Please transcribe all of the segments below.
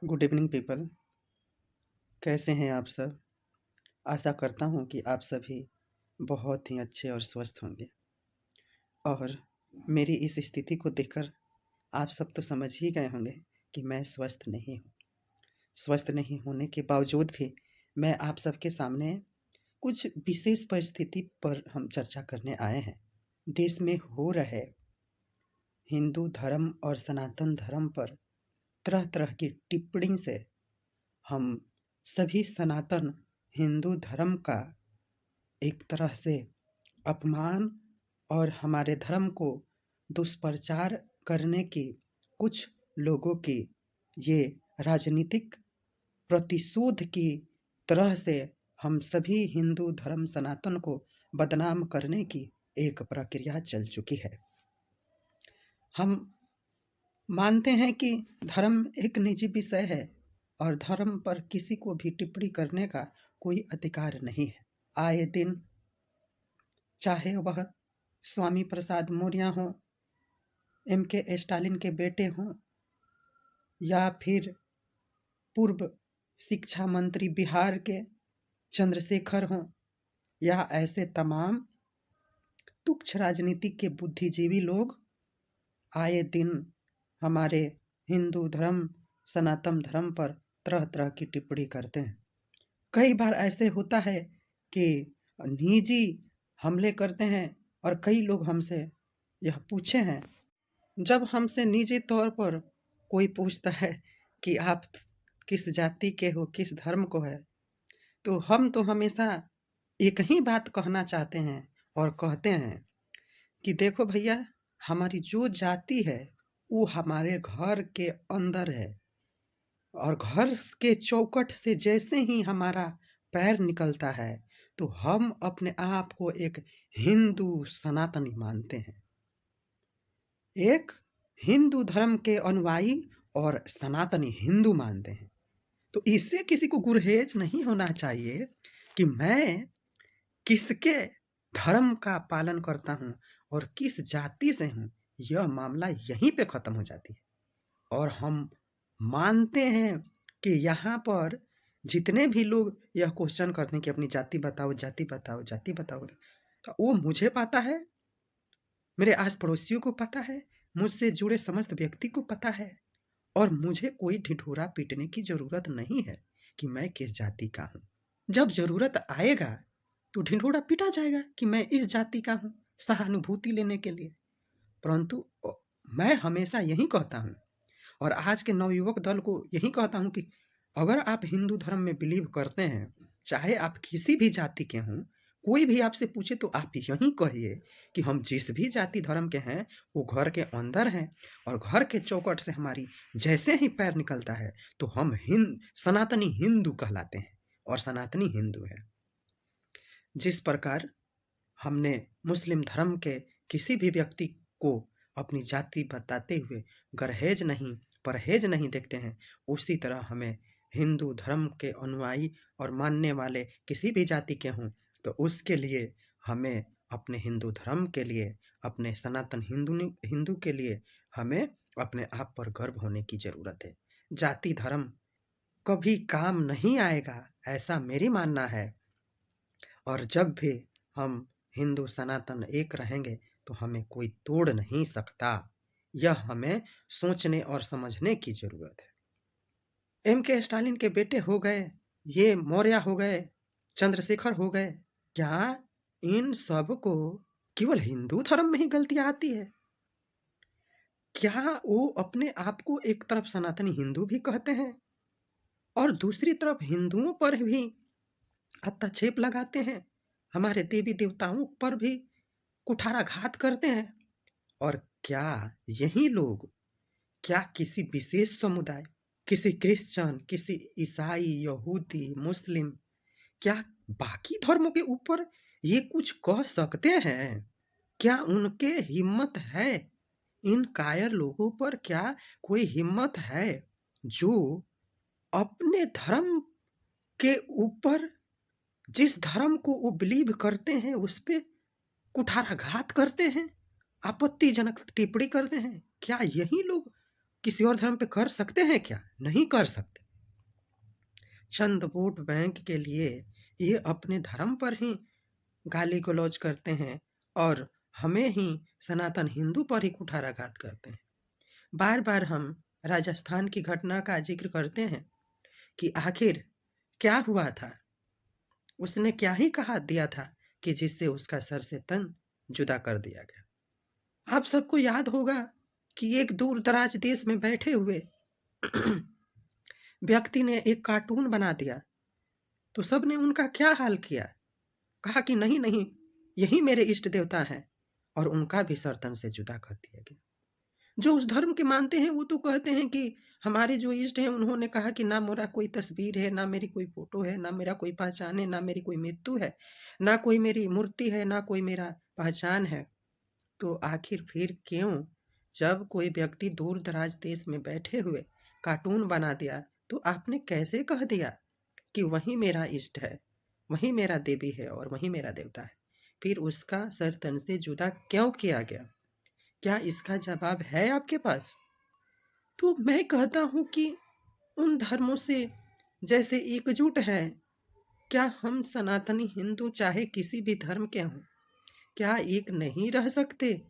Good evening people. कैसे हैं आप सब? आशा करता हूँ कि आप सभी बहुत ही अच्छे और स्वस्थ होंगे। और मेरी इस स्थिति को देखकर आप सब तो समझ ही गए होंगे कि मैं स्वस्थ नहीं हूँ। स्वस्थ नहीं होने के बावजूद भी मैं आप सबके सामने कुछ विशेष परिस्थिति पर हम चर्चा करने आए हैं। देश में हो रहे हिंदू धर्म और सनातन धर्म पर तरह तरह की टिप्पणी से हम सभी सनातन हिंदू धर्म का एक तरह से अपमान और हमारे धर्म को दुष्प्रचार करने की कुछ लोगों की ये राजनीतिक प्रतिशोध की तरह से हम सभी हिंदू धर्म सनातन को बदनाम करने की एक प्रक्रिया चल चुकी है। हम मानते हैं कि धर्म एक निजी विषय है और धर्म पर किसी को भी टिप्पणी करने का कोई अधिकार नहीं है। आए दिन चाहे वह स्वामी प्रसाद मौर्य हों, M.K. स्टालिन के बेटे हों, या फिर पूर्व शिक्षा मंत्री बिहार के चंद्रशेखर हों, या ऐसे तमाम तुच्छ राजनीति के बुद्धिजीवी लोग आए दिन हमारे हिंदू धर्म सनातन धर्म पर तरह तरह की टिप्पणी करते हैं। कई बार ऐसे होता है कि निजी हमले करते हैं और कई लोग हमसे यह पूछे हैं, जब हमसे निजी तौर पर कोई पूछता है कि आप किस जाति के हो, किस धर्म को है, तो हम तो हमेशा एक ही बात कहना चाहते हैं और कहते हैं कि देखो भैया, हमारी जो जाति है वो हमारे घर के अंदर है और घर के चौखट से जैसे ही हमारा पैर निकलता है तो हम अपने आप को एक हिंदू सनातनी मानते हैं, एक हिंदू धर्म के अनुयायी और सनातनी हिंदू मानते हैं। तो इससे किसी को गुरहेज नहीं होना चाहिए कि मैं किसके धर्म का पालन करता हूँ और किस जाति से हूँ। यह मामला यहीं पे ख़त्म हो जाती है। और हम मानते हैं कि यहाँ पर जितने भी लोग यह क्वेश्चन करते हैं कि अपनी जाति बताओ, जाति बताओ, जाति बताओ, तो वो मुझे पता है, मेरे आस पड़ोसियों को पता है, मुझसे जुड़े समस्त व्यक्ति को पता है और मुझे कोई ढिढोरा पीटने की ज़रूरत नहीं है कि मैं किस जाति का हूँ। जब ज़रूरत आएगा तो ढिढोरा पीटा जाएगा कि मैं इस जाति का हूँ, सहानुभूति लेने के लिए। परंतु मैं हमेशा यही कहता हूँ और आज के नवयुवक दल को यही कहता हूँ कि अगर आप हिंदू धर्म में बिलीव करते हैं, चाहे आप किसी भी जाति के हों, कोई भी आपसे पूछे तो आप यही कहिए कि हम जिस भी जाति धर्म के हैं वो घर के अंदर हैं और घर के चौखट से हमारी जैसे ही पैर निकलता है तो हम सनातनी हिंदू कहलाते हैं और सनातनी हिंदू है। जिस प्रकार हमने मुस्लिम धर्म के किसी भी व्यक्ति को अपनी जाति बताते हुए गरेज नहीं, परहेज नहीं देखते हैं, उसी तरह हमें हिंदू धर्म के अनुयायी और मानने वाले किसी भी जाति के हों तो उसके लिए हमें अपने हिंदू धर्म के लिए, अपने सनातन हिंदू के लिए हमें अपने आप पर गर्व होने की ज़रूरत है। जाति धर्म कभी काम नहीं आएगा, ऐसा मेरी मानना है। और जब भी हम हिंदू सनातन एक रहेंगे तो हमें कोई तोड़ नहीं सकता। यह हमें सोचने और समझने की ज़रूरत है। M.K. स्टालिन के बेटे हो गए, ये मौर्य हो गए, चंद्रशेखर हो गए, क्या इन सब को केवल हिंदू धर्म में ही गलतियाँ आती है? क्या वो अपने आप को एक तरफ सनातनी हिंदू भी कहते हैं और दूसरी तरफ हिंदुओं पर भी हस्तक्षेप लगाते हैं, हमारे देवी देवताओं पर भी कुठाराघात करते हैं? और क्या यही लोग, क्या किसी विशेष समुदाय, किसी क्रिश्चियन, किसी ईसाई, यहूदी, मुस्लिम, क्या बाकी धर्मों के ऊपर ये कुछ कह सकते हैं? क्या उनके हिम्मत है? इन कायर लोगों पर क्या कोई हिम्मत है जो अपने धर्म के ऊपर, जिस धर्म को वो बिलीव करते हैं उस पे कुठाराघात करते हैं, आपत्तिजनक टिप्पणी करते हैं? क्या यही लोग किसी और धर्म पे कर सकते हैं क्या? नहीं कर सकते। चंद वोट बैंक के लिए ये अपने धर्म पर ही गाली-गलौज करते हैं और हमें ही सनातन हिंदू पर ही कुठाराघात करते हैं। बार-बार हम राजस्थान की घटना का ज़िक्र करते हैं कि आखिर क्या हुआ था? उसने क्या ही कहा दिया था कि जिससे उसका सर से तन जुदा कर दिया गया। आप सबको याद होगा कि एक दूर-दराज देश में बैठे हुए व्यक्ति ने एक कार्टून बना दिया, तो सबने उनका क्या हाल किया? कहा कि नहीं, नहीं, यही मेरे इष्ट देवता हैं और उनका भी सर तन से जुदा कर दिया गया। जो उस धर्म के मानते हैं वो तो कहते हैं कि हमारे जो इष्ट हैं उन्होंने कहा कि ना मेरा कोई तस्वीर है, ना मेरी कोई फ़ोटो है, ना मेरा कोई पहचान है, ना मेरी कोई मृत्यु है, ना कोई मेरी मूर्ति है, ना कोई मेरा पहचान है। तो आखिर फिर क्यों? जब कोई व्यक्ति दूर-दराज देश में बैठे हुए कार्टून बना दिया, तो आपने कैसे कह दिया कि वही मेरा इष्ट है, वही मेरा देवी है और वही मेरा देवता है? फिर उसका सर तन से जुदा क्यों किया गया? क्या इसका जवाब है आपके पास? तो मैं कहता हूँ कि उन धर्मों से जैसे एकजुट हैं, क्या हम सनातनी हिंदू चाहे किसी भी धर्म के हों, क्या एक नहीं रह सकते?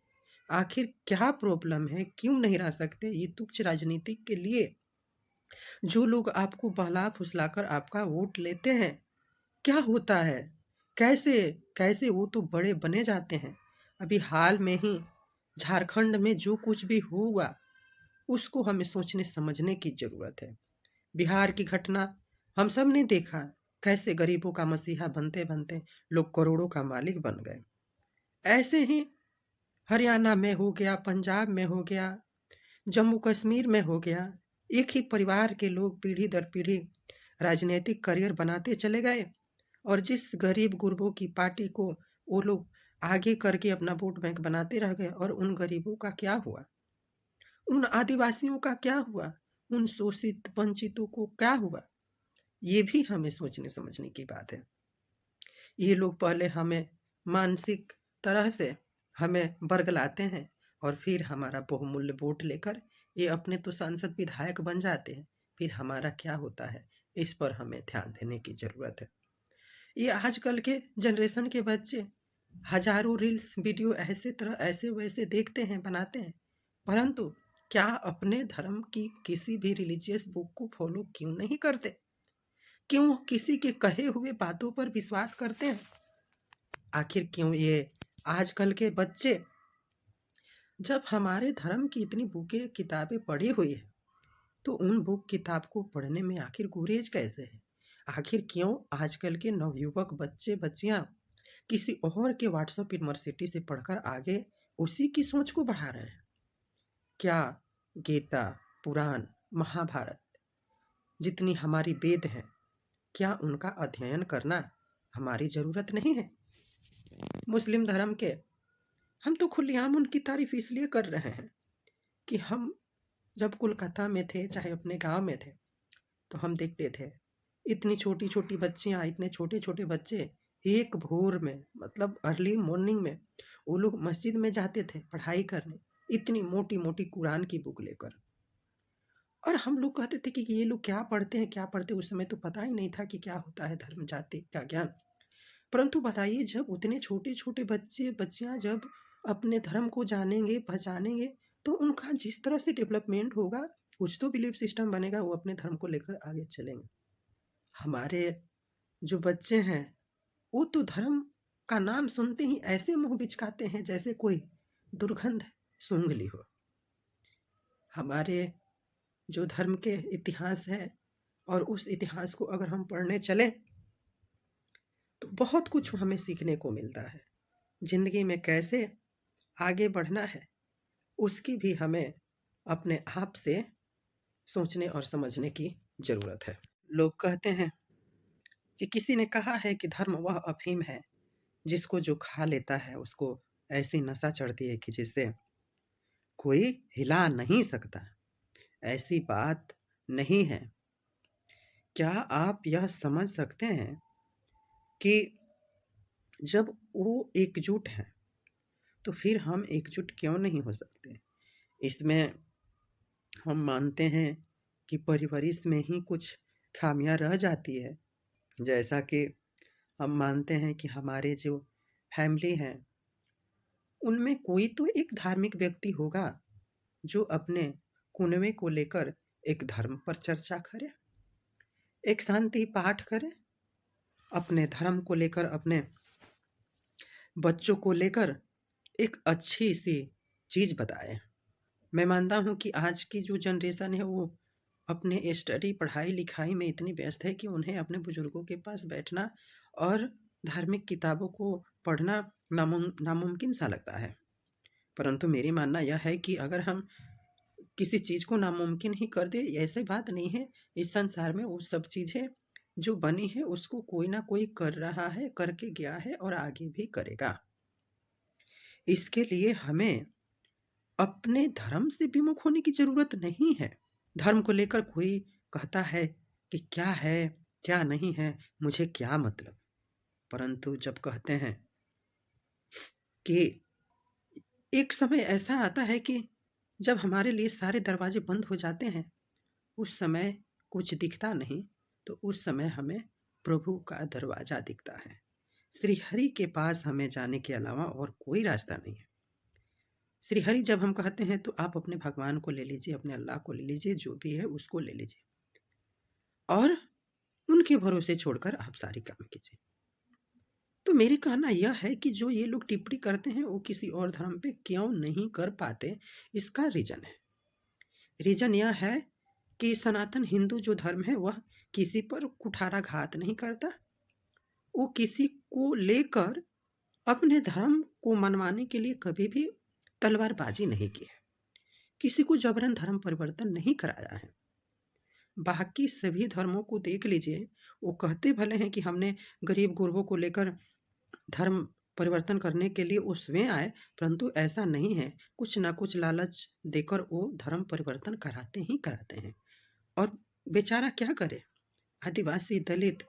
आखिर क्या प्रॉब्लम है? क्यों नहीं रह सकते? ये तुच्छ राजनीति के लिए जो लोग आपको बहला-फुसलाकर आपका वोट लेते हैं, क्या होता है? कैसे कैसे वो तो बड़े बने जाते हैं। अभी हाल में ही झारखंड में जो कुछ भी हुआ, उसको हमें सोचने समझने की ज़रूरत है। बिहार की घटना हम सब ने देखा, कैसे गरीबों का मसीहा बनते-बनते लोग करोड़ों का मालिक बन गए। ऐसे ही हरियाणा में हो गया, पंजाब में हो गया, जम्मू कश्मीर में हो गया, एक ही परिवार के लोग पीढ़ी दर पीढ़ी राजनीतिक करियर बनाते चले गए और जिस गरीब-गुरबों की पार्टी को वो लोग आगे करके अपना वोट बैंक बनाते रह गए और उन गरीबों का क्या हुआ? उन आदिवासियों का क्या हुआ? उन शोषित वंचितों को क्या हुआ? ये भी हमें सोचने समझने की बात है। ये लोग पहले हमें मानसिक तरह से हमें बरगलाते हैं और फिर हमारा बहुमूल्य वोट लेकर ये अपने तो सांसद विधायक बन जाते हैं। फिर हमारा क्या होता है, इस पर हमें ध्यान देने की ज़रूरत है। ये आजकल के जनरेशन के बच्चे हज़ारों रील्स वीडियो ऐसे तरह ऐसे-वैसे देखते हैं, बनाते हैं, परंतु क्या अपने धर्म की किसी भी रिलीजियस बुक को फॉलो क्यों नहीं करते? क्यों किसी के कहे हुए बातों पर विश्वास करते हैं? आखिर क्यों ये आजकल के बच्चे जब हमारे धर्म की इतनी बुकें किताबें पढ़ी हुई है, तो उन बुक किताब को पढ़ने में आखिर गुरेज कैसे है? आखिर क्यों आजकल के नवयुवक बच्चे-बच्चियाँ किसी और के व्हाट्सएप यूनिवर्सिटी से पढ़कर आगे उसी की सोच को बढ़ा रहे हैं? क्या गीता, पुराण, महाभारत जितनी हमारी वेद हैं, क्या उनका अध्ययन करना हमारी ज़रूरत नहीं है? मुस्लिम धर्म के हम तो खुलेआम उनकी तारीफ़ इसलिए कर रहे हैं कि हम जब कोलकाता में थे, चाहे अपने गाँव में थे, तो हम देखते थे, इतनी छोटी-छोटी बच्चियाँ, इतने छोटे-छोटे बच्चे एक भोर में मतलब अर्ली मॉर्निंग में वो लोग मस्जिद में जाते थे पढ़ाई करने, इतनी मोटी-मोटी कुरान की बुक लेकर। और हम लोग कहते थे कि ये लोग क्या पढ़ते हैं, क्या पढ़ते हैं? उस समय तो पता ही नहीं था कि क्या होता है धर्म, जाति का ज्ञान। परंतु बताइए जब उतने छोटे-छोटे बच्चे-बच्चियाँ जब अपने धर्म को जानेंगे, पहचानेंगे, तो उनका जिस तरह से डेवलपमेंट होगा, कुछ तो बिलीफ सिस्टम बनेगा, वो अपने धर्म को लेकर आगे चलेंगे। हमारे जो बच्चे हैं, वो तो धर्म का नाम सुनते ही ऐसे मुँह बिचकाते हैं जैसे कोई दुर्गंध सूँघ ली हो। हमारे जो धर्म के इतिहास है और उस इतिहास को अगर हम पढ़ने चलें, तो बहुत कुछ हमें सीखने को मिलता है। ज़िंदगी में कैसे आगे बढ़ना है, उसकी भी हमें अपने आप से सोचने और समझने की ज़रूरत है। लोग कहते हैं कि किसी ने कहा है कि धर्म वह अफ़ीम है, जिसको जो खा लेता है उसको ऐसी नशा चढ़ती है कि जिससे कोई हिला नहीं सकता। ऐसी बात नहीं है। क्या आप यह समझ सकते हैं कि जब वो एकजुट हैं, तो फिर हम एकजुट क्यों नहीं हो सकते? इसमें हम मानते हैं कि परवरिश में ही कुछ खामियां रह जाती है। जैसा कि हम मानते हैं कि हमारे जो फैमिली है उनमें कोई तो एक धार्मिक व्यक्ति होगा जो अपने कुनबे को लेकर एक धर्म पर चर्चा करे, एक शांति पाठ करे, अपने धर्म को लेकर, अपने बच्चों को लेकर एक अच्छी सी चीज़ बताए। मैं मानता हूँ कि आज की जो जनरेशन है वो अपने स्टडी पढ़ाई लिखाई में इतनी व्यस्त है कि उन्हें अपने बुजुर्गों के पास बैठना और धार्मिक किताबों को पढ़ना नामुमकिन सा लगता है। परंतु मेरी मानना यह है कि अगर हम किसी चीज़ को नामुमकिन ही कर दे, ऐसी बात नहीं है। इस संसार में वो सब चीज़ें जो बनी है उसको कोई ना कोई कर रहा है, करके गया है और आगे भी करेगा। इसके लिए हमें अपने धर्म से विमुख होने की ज़रूरत नहीं है। धर्म को लेकर कोई कहता है कि क्या है, क्या नहीं है, मुझे क्या मतलब। परंतु जब कहते हैं कि एक समय ऐसा आता है कि जब हमारे लिए सारे दरवाजे बंद हो जाते हैं, उस समय कुछ दिखता नहीं, तो उस समय हमें प्रभु का दरवाज़ा दिखता है। श्री हरि के पास हमें जाने के अलावा और कोई रास्ता नहीं है। श्री हरि जब हम कहते हैं तो आप अपने भगवान को ले लीजिए, अपने अल्लाह को ले लीजिए, जो भी है उसको ले लीजिए और उनके भरोसे छोड़कर आप सारे काम कीजिए। तो मेरे कहना यह है कि जो ये लोग टिप्पणी करते हैं वो किसी और धर्म पे क्यों नहीं कर पाते, इसका रीज़न है। रीज़न यह है कि सनातन हिंदू जो धर्म है वह किसी पर कुठाराघात नहीं करता। वो किसी को लेकर अपने धर्म को मनवाने के लिए कभी भी तलवारबाजी नहीं की है। किसी को जबरन धर्म परिवर्तन नहीं कराया है। बाकी सभी धर्मों को देख लीजिए, वो कहते भले हैं कि हमने गरीब गुरबों को लेकर धर्म परिवर्तन करने के लिए उसमें आए, परंतु ऐसा नहीं है। कुछ ना कुछ लालच देकर वो धर्म परिवर्तन कराते ही कराते हैं। और बेचारा क्या करे? आदिवासी, दलित,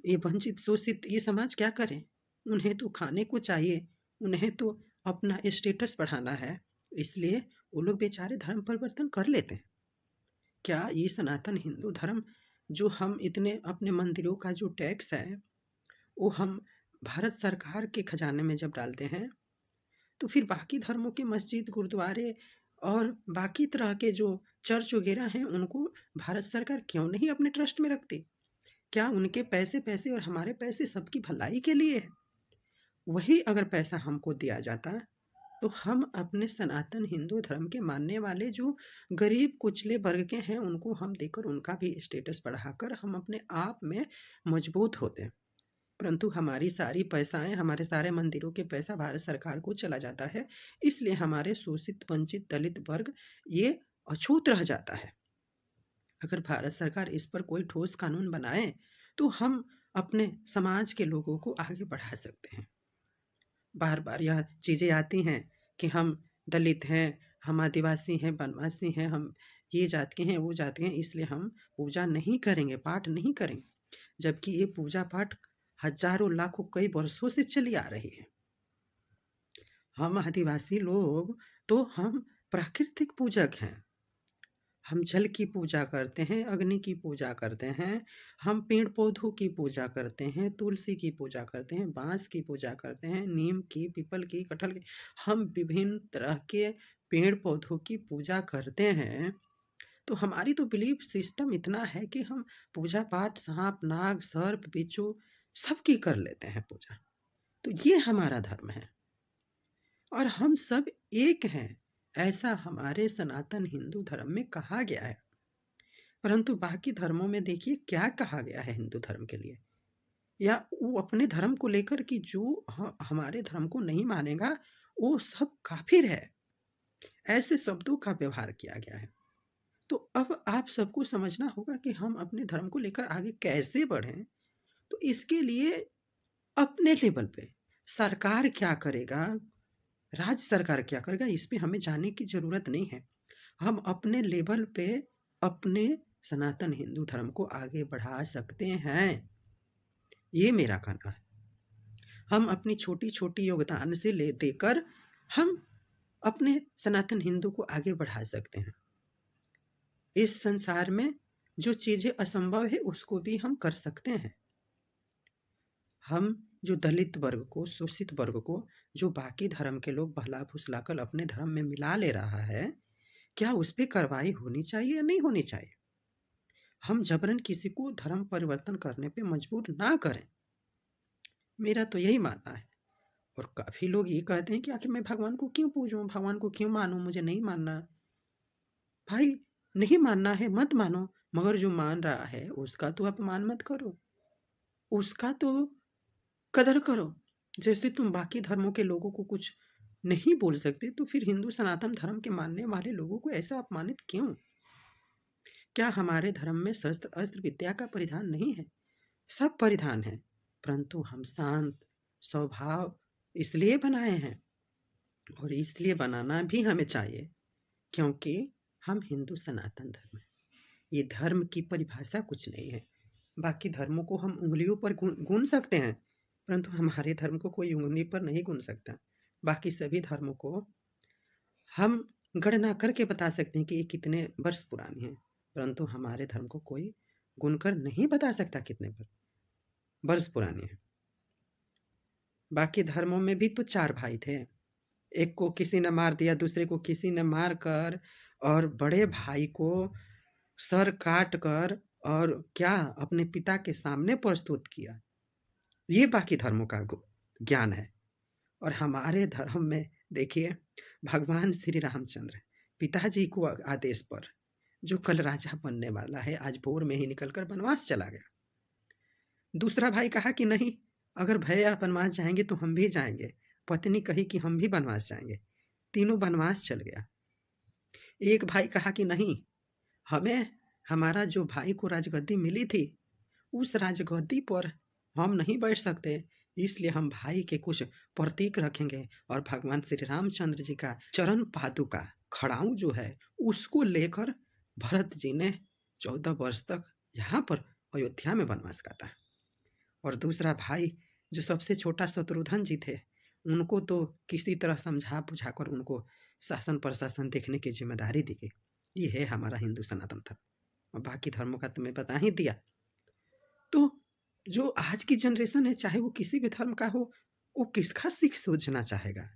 ये वंचित, शोषित ये समाज क्या करे? उन्हें तो खाने को चाहिए, उन्हें तो अपना स्टेटस बढ़ाना है, इसलिए वो लोग बेचारे धर्म परिवर्तन कर लेते हैं। क्या ये सनातन हिंदू धर्म जो हम इतने अपने मंदिरों का जो टैक्स है वो हम भारत सरकार के खजाने में जब डालते हैं, तो फिर बाकी धर्मों के मस्जिद, गुरुद्वारे और बाकी तरह के जो चर्च वगैरह हैं उनको भारत सरकार क्यों नहीं अपने ट्रस्ट में रखती? क्या उनके पैसे पैसे और हमारे पैसे सबकी भलाई के लिए है? वही अगर पैसा हमको दिया जाता तो हम अपने सनातन हिंदू धर्म के मानने वाले जो गरीब कुचले वर्ग के हैं उनको हम देकर उनका भी स्टेटस बढ़ाकर हम अपने आप में मजबूत होते। परंतु हमारी सारी पैसाएं, हमारे सारे मंदिरों के पैसा भारत सरकार को चला जाता है, इसलिए हमारे शोषित, वंचित, दलित वर्ग ये अछूत रह जाता है। अगर भारत सरकार इस पर कोई ठोस कानून बनाए तो हम अपने समाज के लोगों को आगे बढ़ा सकते हैं। बार बार यह चीज़ें आती हैं कि हम दलित हैं, हम आदिवासी हैं, वनवासी हैं, हम ये जात के हैं, वो जात के हैं, इसलिए हम पूजा नहीं करेंगे, पाठ नहीं करेंगे। जबकि ये पूजा पाठ हजारों लाखों कई वर्षों से चली आ रही है। हम आदिवासी लोग तो हम प्राकृतिक पूजक हैं। हम जल की पूजा करते हैं, अग्नि की पूजा करते हैं, हम पेड़ पौधों की पूजा करते हैं, तुलसी की पूजा करते हैं, बांस की पूजा करते हैं, नीम की, पीपल की, कटहल की। हम विभिन्न तरह के पेड़ पौधों की पूजा करते हैं। तो हमारी तो बिलीफ सिस्टम इतना है कि हम पूजा पाठ सांप, नाग, सर्प, बिच्छू सबकी कर लेते हैं पूजा। तो ये हमारा धर्म है और हम सब एक हैं, ऐसा हमारे सनातन हिंदू धर्म में कहा गया है। परंतु बाकी धर्मों में देखिए क्या कहा गया है हिंदू धर्म के लिए, या वो अपने धर्म को लेकर कि जो हमारे धर्म को नहीं मानेगा वो सब काफिर है, ऐसे शब्दों का व्यवहार किया गया है। तो अब आप सबको समझना होगा कि हम अपने धर्म को लेकर आगे कैसे बढ़ें। तो इसके लिए अपने लेवल पे सरकार क्या करेगा, राज्य सरकार क्या करेगा, इस पे हमें जाने की ज़रूरत नहीं है। हम अपने लेवल पे अपने सनातन हिंदू धर्म को आगे बढ़ा सकते हैं, ये मेरा कहना है। हम अपनी छोटी छोटी योगदान से ले देकर हम अपने सनातन हिंदू को आगे बढ़ा सकते हैं। इस संसार में जो चीज़ें असंभव है उसको भी हम कर सकते हैं। हम जो दलित वर्ग को, शोषित वर्ग को, जो बाकी धर्म के लोग बहला-फुसलाकर अपने धर्म में मिला ले रहा है, क्या उस पे कार्रवाई होनी चाहिए या नहीं होनी चाहिए? हम जबरन किसी को धर्म परिवर्तन करने पे मजबूर ना करें। मेरा तो यही मानना है। और काफ़ी लोग ये कहते हैं कि आखिर मैं भगवान को क्यों पूजूँ? भगवान को क्यों मानूँ? मुझे नहीं मानना। भाई, नहीं मानना है मत मानो, मगर जो मान रहा है उसका तो अपमान मत करो। उसका तो कदर करो। जैसे तुम बाकी धर्मों के लोगों को कुछ नहीं बोल सकते, तो फिर हिंदू सनातन धर्म के मानने वाले लोगों को ऐसा अपमानित क्यों? क्या हमारे धर्म में शस्त्र अस्त्र विद्या का परिधान नहीं है? सब परिधान है, परंतु हम शांत स्वभाव इसलिए बनाए हैं, और इसलिए बनाना भी हमें चाहिए क्योंकि हम हिंदू सनातन धर्म है। ये धर्म की परिभाषा कुछ नहीं है। बाकी धर्मों को हम उँगलियों पर गिन सकते हैं, परंतु हमारे धर्म को कोई उँगली पर नहीं गिन सकता। बाकी सभी धर्मों को हम गणना करके बता सकते हैं कि ये कितने वर्ष पुरानी है, परंतु हमारे धर्म को कोई गिनकर नहीं बता सकता कितने वर्ष पुरानी है। बाकी धर्मों में भी तो 4 भाई थे। एक को किसी ने मार दिया, दूसरे को किसी ने मार कर, और बड़े भाई को सर काट कर और क्या अपने पिता के सामने प्रस्तुत किया। ये बाकी धर्मों का ज्ञान है। और हमारे धर्म में देखिए, भगवान श्री रामचंद्र पिताजी को आदेश पर, जो कल राजा बनने वाला है, आज भोर में ही निकलकर वनवास चला गया। दूसरा भाई कहा कि नहीं, अगर भैया वनवास जाएंगे तो हम भी जाएंगे। पत्नी कही कि हम भी वनवास जाएंगे। तीनों वनवास चल गया। एक भाई कहा कि नहीं, हमें हमारा जो भाई को राजगद्दी मिली थी, उस राजगद्दी पर हम नहीं बैठ सकते, इसलिए हम भाई के कुछ प्रतीक रखेंगे, और भगवान श्री रामचंद्र जी का चरण पादुका खड़ाऊ जो है उसको लेकर भरत जी ने 14 वर्ष तक यहाँ पर अयोध्या में वनवास काटा। और दूसरा भाई जो सबसे छोटा शत्रुघ्न जी थे, उनको तो किसी तरह समझा बुझाकर उनको शासन प्रशासन देखने की जिम्मेदारी दी गई। ये है हमारा हिंदू सनातन धर्म। और बाकी धर्मों का तो मैं बता ही दिया। तो जो आज की जनरेशन है, चाहे वो किसी भी धर्म का हो, वो किसका सीख सोचना चाहेगा?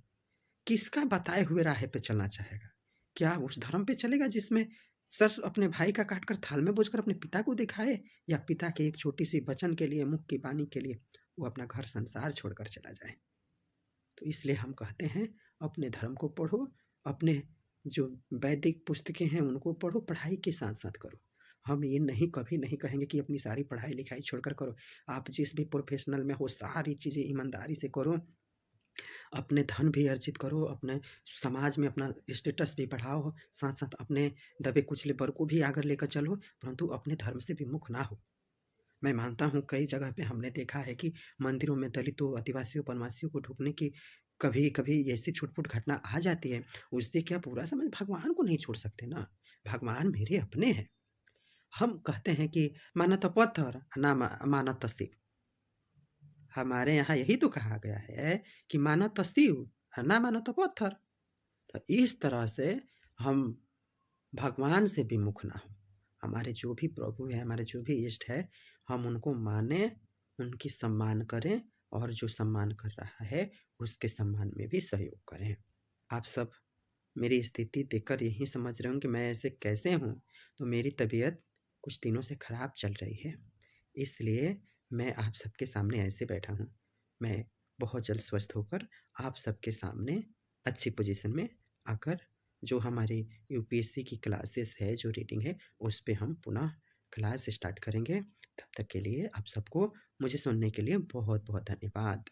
किसका बताए हुए राह पे चलना चाहेगा? क्या उस धर्म पे चलेगा जिसमें सर अपने भाई का काटकर थाल में बोझकर अपने पिता को दिखाए, या पिता के एक छोटी सी वचन के लिए, मुख की वाणी के लिए वो अपना घर संसार छोड़कर चला जाए? तो इसलिए हम कहते हैं, अपने धर्म को पढ़ो, अपने जो वैदिक पुस्तकें हैं उनको पढ़ो, पढ़ाई के साथ साथ करो। हम ये नहीं कभी नहीं कहेंगे कि अपनी सारी पढ़ाई लिखाई छोड़कर करो। आप जिस भी प्रोफेशनल में हो सारी चीज़ें ईमानदारी से करो, अपने धन भी अर्जित करो, अपने समाज में अपना स्टेटस भी बढ़ाओ, साथ साथ अपने दबे कुचले वर्ग को भी आगे लेकर चलो, परंतु अपने धर्म से विमुख ना हो। मैं मानता हूँ कई जगह पे हमने देखा है कि मंदिरों में दलितों, आदिवासियों, वनवासियों को ढूंढने की कभी कभी ऐसी छुटपुट घटना आ जाती है। उससे क्या पूरा समाज भगवान को नहीं छोड़ सकते ना? भगवान मेरे अपने हैं। हम कहते हैं कि मानत पत्थर ना मानत शिव। हमारे यहाँ यही तो कहा गया है कि मानत शिव ना मानत पत्थर। तो इस तरह से हम भगवान से विमुख ना हो। हमारे जो भी प्रभु है, हमारे जो भी इष्ट है, हम उनको माने, उनकी सम्मान करें, और जो सम्मान कर रहा है उसके सम्मान में भी सहयोग करें। आप सब मेरी स्थिति देखकर यही समझ रहे हो कि मैं ऐसे कैसे हूँ। तो मेरी तबीयत कुछ दिनों से ख़राब चल रही है, इसलिए मैं आप सबके सामने ऐसे बैठा हूँ। मैं बहुत जल्द स्वस्थ होकर आप सबके सामने अच्छी पोजीशन में आकर, जो हमारी यूपीएससी की क्लासेस है, जो रीडिंग है, उस पे हम पुनः क्लास स्टार्ट करेंगे। तब तक के लिए आप सबको मुझे सुनने के लिए बहुत बहुत धन्यवाद।